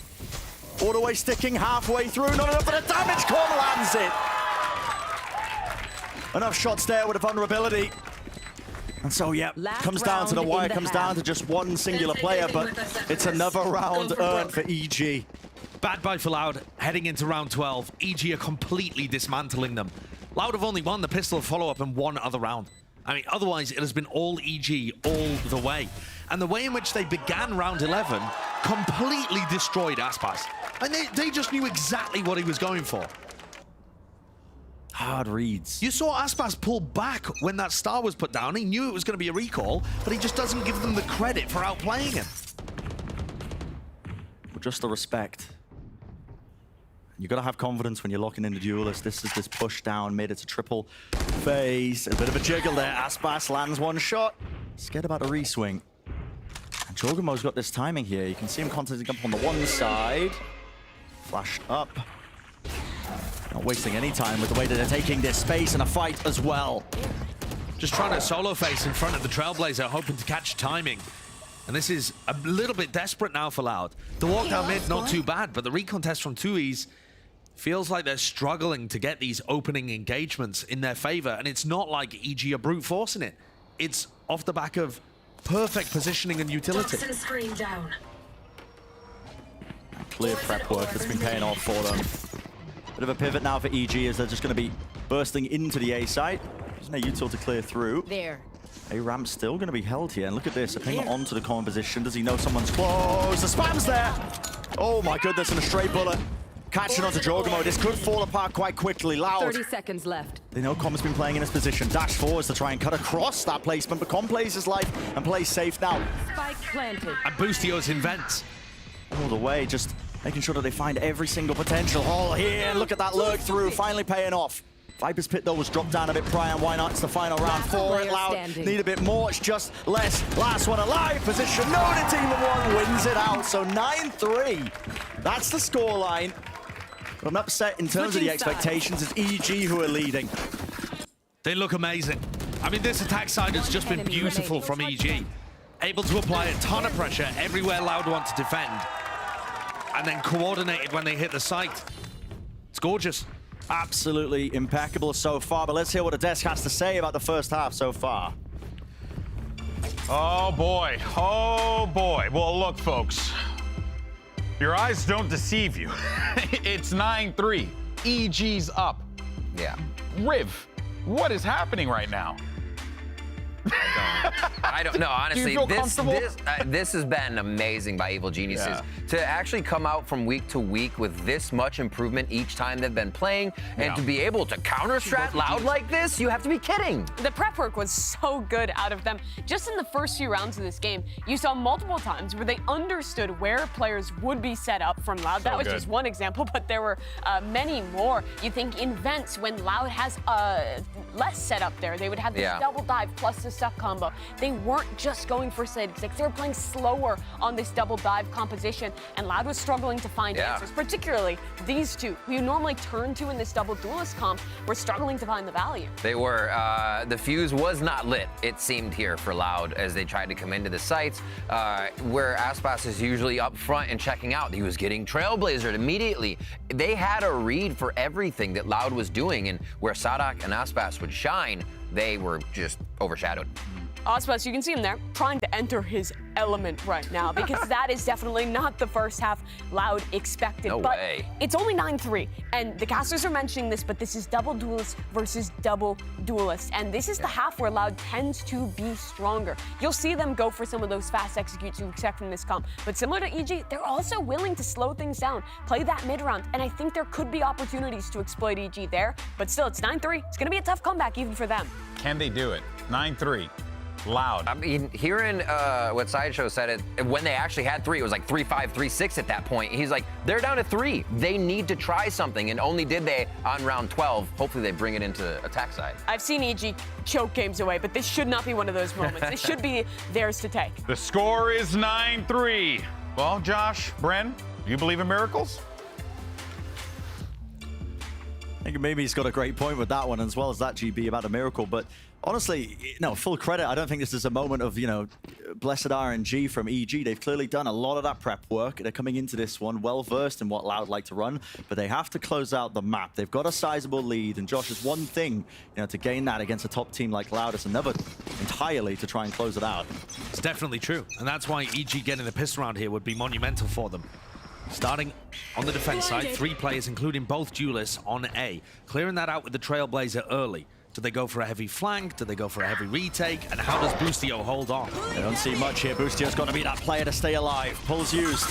G: All the way sticking halfway through. Not enough for the damage. Com lands it. Enough shots there with a vulnerability. And so, yeah, comes down to the wire, comes down to just one singular player, but it's another round earned for EG.
H: Bad bye for Loud, heading into round 12. EG are completely dismantling them. Loud have only won the pistol follow-up in one other round. I mean, otherwise it has been all EG all the way. And the way in which they began round 11 completely destroyed Aspas. And they just knew exactly what he was going for.
G: Hard reads.
H: You saw Aspas pull back when that star was put down. He knew it was going to be a recall, but he just doesn't give them the credit for outplaying him.
G: Well, just the respect. You got to have confidence when you're locking in the duelist. This is this push down mid. It's a triple phase. A bit of a jiggle there. Aspas lands one shot. Scared about a reswing. And Jorgamo's got this timing here. You can see him contesting up on the one side. Flashed up. Not wasting any time with the way that they're taking this space and a fight as well.
H: Just trying to solo face in front of the Trailblazer, hoping to catch timing. And this is a little bit desperate now for Loud. The walk down mid, not too bad, but the recontest from 2Es feels like they're struggling to get these opening engagements in their favor. And it's not like EG are brute forcing it. It's off the back of perfect positioning and utility.
G: Clear prep work that's been paying off for them. Bit of a pivot now for EG as they're just going to be bursting into the A site. There's no util to clear through.
J: There.
G: A ramp's still going to be held here. And look at this, they're pinging onto the common position. Does he know someone's close? The spam's there! Oh my goodness, and a stray bullet. Catching onto Jorgamo. This could fall apart quite quickly. Loud.
J: 30 seconds left.
G: They know Com's been playing in this position. Dash forwards to try and cut across that placement, but Com plays his life and plays safe now.
J: Spike planted.
H: And Boostio's in vents.
G: All the way, just making sure that they find every single potential hole here. Look at that lurk through, finally paying off. Viper's Pit, though, was dropped down a bit prior, and why not? It's the final round for it. Loud need a bit more. It's just less. Last one alive. Position. No, the team of one wins it out. So 9-3. That's the scoreline. But I'm upset in terms of the expectations. It's EG who are leading.
H: They look amazing. I mean, this attack side has just been beautiful from EG. Able to apply a ton of pressure everywhere Loud want to defend. And then coordinated when they hit the site. It's gorgeous.
G: Absolutely impeccable so far, but let's hear what the desk has to say about the first half so far.
C: Oh boy, oh boy. Well, look, folks, your eyes don't deceive you. It's 9-3, EG's up.
E: Yeah.
C: Riv, what is happening right now?
E: I don't know, honestly.
C: Do you feel comfortable?
E: This has been amazing by Evil Geniuses.
C: Yeah.
E: To actually come out from week to week with this much improvement each time they've been playing, and to be able to counter-strat Loud like this, you have to be kidding.
D: The prep work was so good out of them. Just in the first few rounds of this game, you saw multiple times where they understood where players would be set up from Loud. That was just one example, but there were many more. You think in vents, when Loud has less set up there, they would have the double dive plus the stuck combo. They weren't just going for Sid 6. They were playing slower on this double dive composition, and Loud was struggling to find answers, particularly these two, who you normally turn to in this double duelist comp, were struggling to find the value.
E: They were. The fuse was not lit, it seemed, here for Loud as they tried to come into the sites, where Aspas is usually up front and checking out. He was getting trailblazered immediately. They had a read for everything that Loud was doing, and where Sadak and Aspas would shine, they were just overshadowed.
D: Aspas, you can see him there, trying to enter his element right now, because that is definitely not the first half Loud expected.
E: No
D: but
E: way.
D: It's only 9-3, and the casters are mentioning this, but this is double duelist versus double duelist, and this is the half where Loud tends to be stronger. You'll see them go for some of those fast executes you expect from this comp, but similar to EG, they're also willing to slow things down, play that mid round, and I think there could be opportunities to exploit EG there, but still, it's 9-3. It's going to be a tough comeback even for them.
C: Can they do it? 9-3. Loud.
E: I mean, hearing what Sideshow said, when they actually had 3, it was like 3-5, 3-6 at that point. He's like, they're down to 3. They need to try something, and only did they on round 12. Hopefully they bring it into attack side.
D: I've seen EG choke games away, but this should not be one of those moments. This should be theirs to take.
C: The score is 9-3. Well, Josh, Bren, you believe in miracles?
G: I think maybe he's got a great point with that one, as well as that GB about a miracle. But honestly, no, full credit. I don't think this is a moment of, blessed RNG from EG. They've clearly done a lot of that prep work. They're coming into this one well-versed in what Loud like to run, but they have to close out the map. They've got a sizable lead, and Josh, is one thing, to gain that against a top team like Loud. It's another entirely to try and close it out.
H: It's definitely true, and that's why EG getting the pistol round here would be monumental for them. Starting on the defense side, 3 players, including both duelists, on A. Clearing that out with the Trailblazer early. Do they go for a heavy flank? Do they go for a heavy retake? And how does Boostio hold on?
G: They don't see much here. Boostio's got to be that player to stay alive. Pulls used.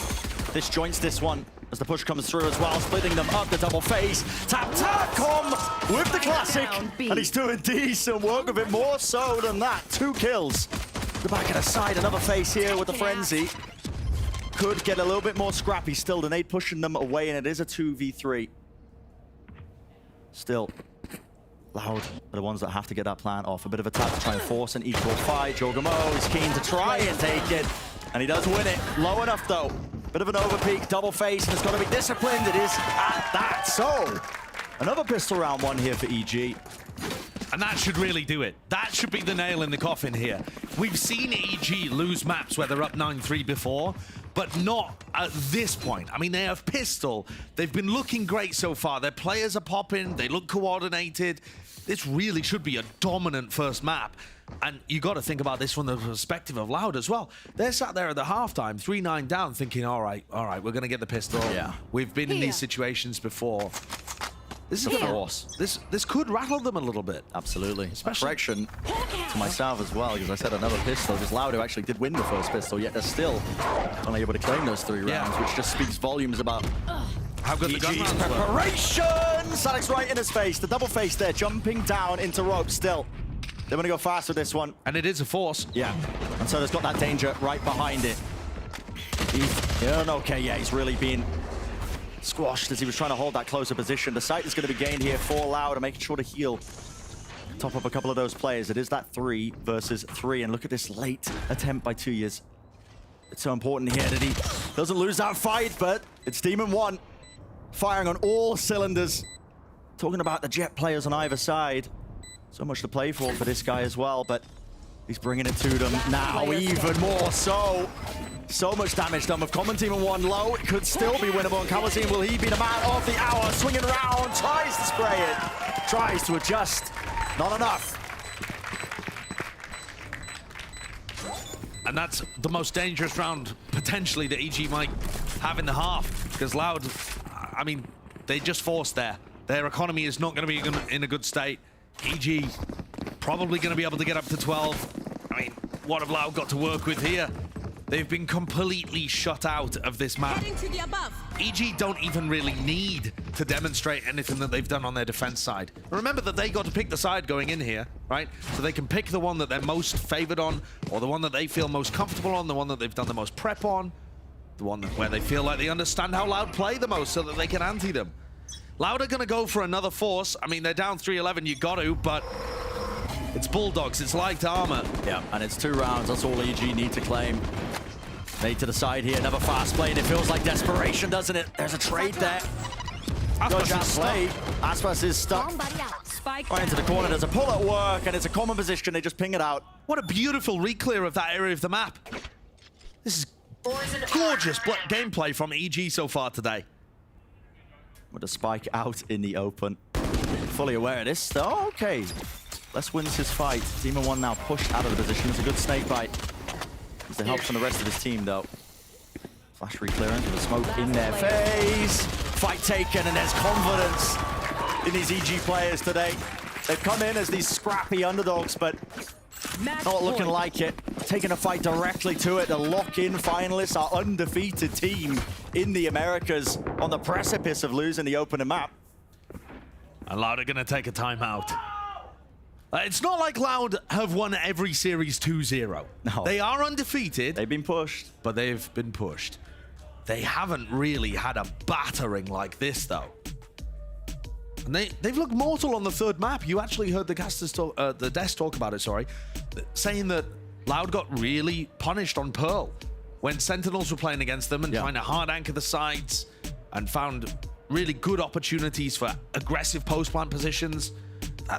G: Disjoints this one as the push comes through as well, splitting them up. The double face. Tap-tap-com with the classic. And he's doing decent work with it, more so than that. 2 kills. The back of the side, another face here with the frenzy. Could get a little bit more scrappy still. The nade pushing them away, and it is a 2v3. Still, Loud are the ones that have to get that plan off. A bit of a tap to try and force an equal fight. Jogamo is keen to try and take it, and he does win it. Low enough, though. Bit of an overpeak, double face, and it's got to be disciplined. It is at that. So, another pistol round 1 here for EG.
H: And that should really do it. That should be the nail in the coffin here. We've seen EG lose maps where they're up 9-3 before, but not at this point. I mean, they have pistol. They've been looking great so far. Their players are popping. They look coordinated. This really should be a dominant first map. And you got to think about this from the perspective of Loud as well. They're sat there at the halftime, 3-9 down, thinking, all right, we're going to get the pistol.
G: Yeah.
H: We've been in these situations before. This is a force. This could rattle them a little bit.
G: Absolutely. Correction to myself as well, because I said another pistol. Because Loud who actually did win the first pistol, yet they're still only able to claim those 3 rounds, which just speaks volumes about
H: how good the gun
G: EG's
H: rounds were.
G: preparation! Sadek's right in his face. The double face there, jumping down into rope still. They want to go fast with this one.
H: And it is a force.
G: Yeah. And so there's got that danger right behind it. He's really being squashed as he was trying to hold that closer position. The site is going to be gained here for Loud and making sure to heal. Top up a couple of those players. It is that 3 versus 3. And look at this late attempt by 2 years. It's so important here that he doesn't lose that fight, but it's Demon 1 firing on all cylinders. Talking about the Jet players on either side. So much to play for this guy as well, but he's bringing it to them now even more so. So much damage done with Common Demon 1 low. It could still be winnable. And Calvazine, will he be the man of the hour? Swinging around, tries to spray it, tries to adjust. Not enough.
H: And that's the most dangerous round, potentially, that EG might have in the half. Because Loud, I mean, they just forced there. Their economy is not going to be in a good state. EG probably going to be able to get up to 12. I mean, what have Loud got to work with here? They've been completely shut out of this map.
I: To the above.
H: EG don't even really need to demonstrate anything that they've done on their defense side. Remember that they got to pick the side going in here, right? So they can pick the one that they're most favored on, or the one that they feel most comfortable on, the one that they've done the most prep on, the one where they feel like they understand how Loud play the most so that they can anti them. Loud are going to go for another force. I mean, they're down 3-11, you got to, but It's Bulldogs, it's light armor.
G: Yeah, and it's 2 rounds. That's all EG need to claim. Nade to the side here, another fast play, and it feels like desperation, doesn't it? There's a trade there. Dodge out play. Aspas is stuck
J: Spike
G: right into the corner. There's a pull at work, and it's a common position. They just ping it out.
H: What a beautiful reclear of that area of the map. This is gorgeous gameplay from EG so far today.
G: With a spike out in the open. Fully aware of this. Oh, okay. Les wins his fight. Demon 1 now pushed out of the position. It's a good snake bite. It's the help from the rest of his team, though. Flash reclearance with a smoke in their face. Fight taken, and there's confidence in these EG players today. They've come in as these scrappy underdogs, but not looking like it. Taking a fight directly to it. The lock-in finalists are undefeated team in the Americas on the precipice of losing the opening map.
H: And Loud are going to take a timeout. It's not like Loud have won every series 2-0.
G: No.
H: They are undefeated.
G: They've been pushed.
H: But they've been pushed. They haven't really had a battering like this, though. And they've looked mortal on the 3rd map. You actually heard the casters talk, the desk talk about it, sorry, saying that Loud got really punished on Pearl when Sentinels were playing against them and trying to hard anchor the sides and found really good opportunities for aggressive post-plant positions.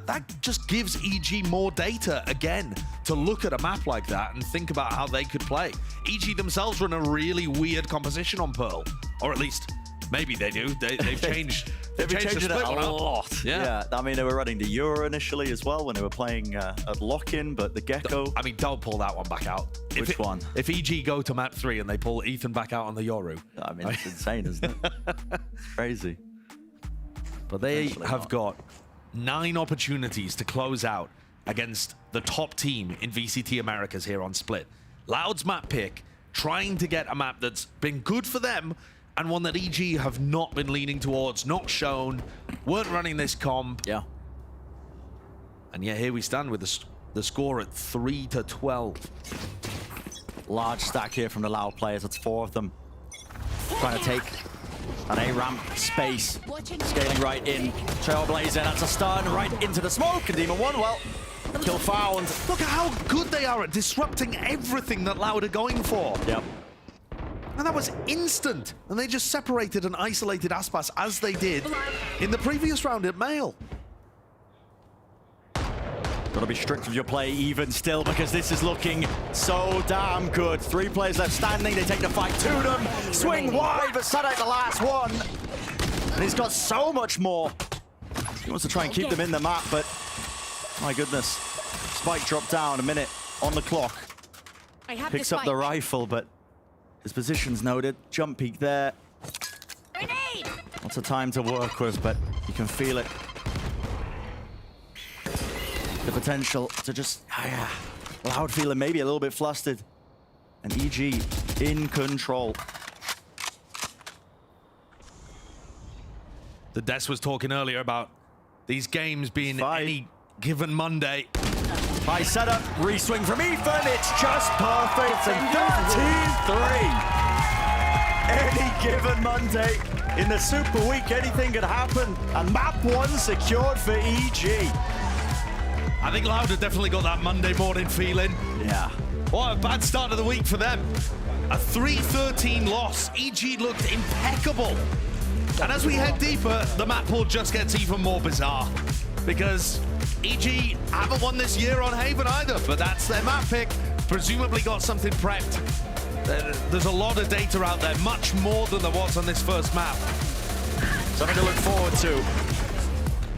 H: That just gives EG more data, again, to look at a map like that and think about how they could play. EG themselves run a really weird composition on Pearl. Or at least, maybe they do. They've changed
G: They've been
H: the
G: changing
H: split
G: it a
H: one up.
G: lot.
H: Yeah.
G: I mean, they were running the Euro initially as well when they were playing at lock-in, but the Gecko...
H: I mean, don't pull that one back out.
G: Which one?
H: If EG go to map 3 and they pull Ethan back out on the Yoru.
G: I mean, it's insane, isn't it? Crazy.
H: But they
G: Essentially
H: have
G: not.
H: got 9 opportunities to close out against the top team in VCT Americas here on Split. Loud's map pick, trying to get a map that's been good for them and one that EG have not been leaning towards, not shown, weren't running this comp.
G: Yeah.
H: And yet here we stand with the score at 3-12.
G: Large stack here from the Loud players. That's 4 of them. Trying to take an A-ramp space. Scaling right in. Trailblazer, that's a stun right into the smoke. And Demon 1, well, kill found.
H: Look at how good they are at disrupting everything that Loud are going for.
G: Yep.
H: And that was instant. And they just separated and isolated Aspas as they did in the previous round at Male.
G: Gotta be strict with your play even still because this is looking so damn good. 3 players left standing. They take the fight to them. Swing wide, but Sadek the last one. And he's got so much more. He wants to try and keep them in the map, but my goodness. Spike dropped down, a minute on the clock. Picks up the rifle, but his position's noted. Jump peek there. Lots of time to work with, but you can feel it. The potential to just, Loud feeling maybe a little bit flustered. And EG in control.
H: The Des was talking earlier about these games being any given Monday.
G: High setup, re-swing from Ethan, it's just perfect, and 13-3. Any given Monday, in the Super Week, anything could happen, and map 1 secured for EG.
H: I think Loud have definitely got that Monday morning feeling.
G: Yeah.
H: What a bad start of the week for them. A 3-13 loss. EG looked impeccable. And as we head deeper, the map pool just gets even more bizarre. Because EG haven't won this year on Haven either, but that's their map pick. Presumably got something prepped. There's a lot of data out there, much more than there was on this first map.
G: Something to look forward to.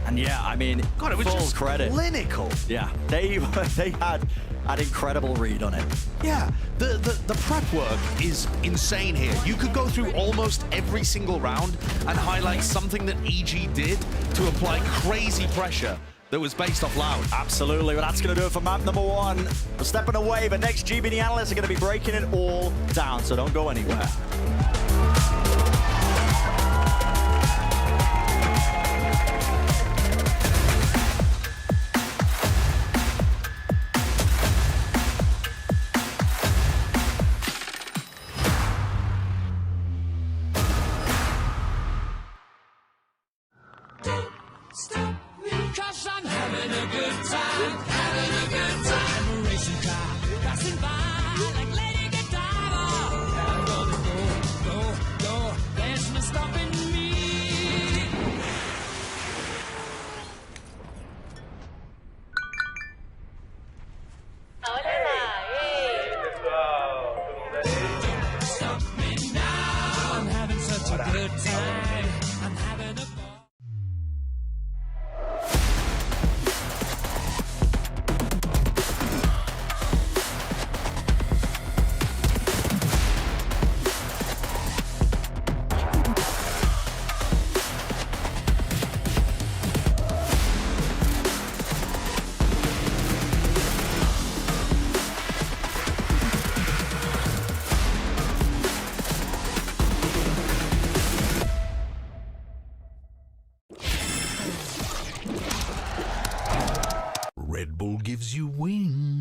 G: And yeah, I mean,
H: God, it was
G: full
H: just
G: credit.
H: Clinical.
G: Yeah, they had an incredible read on it.
H: Yeah, the prep work is insane here. You could go through almost every single round and highlight something that EG did to apply crazy pressure that was based off Loud.
G: Absolutely, well, that's going to do it for map number 1. We're stepping away, but next GBD analysts are going to be breaking it all down, so don't go anywhere.
K: Stop me, 'cause I'm having a good time, having a Red Bull gives you wings.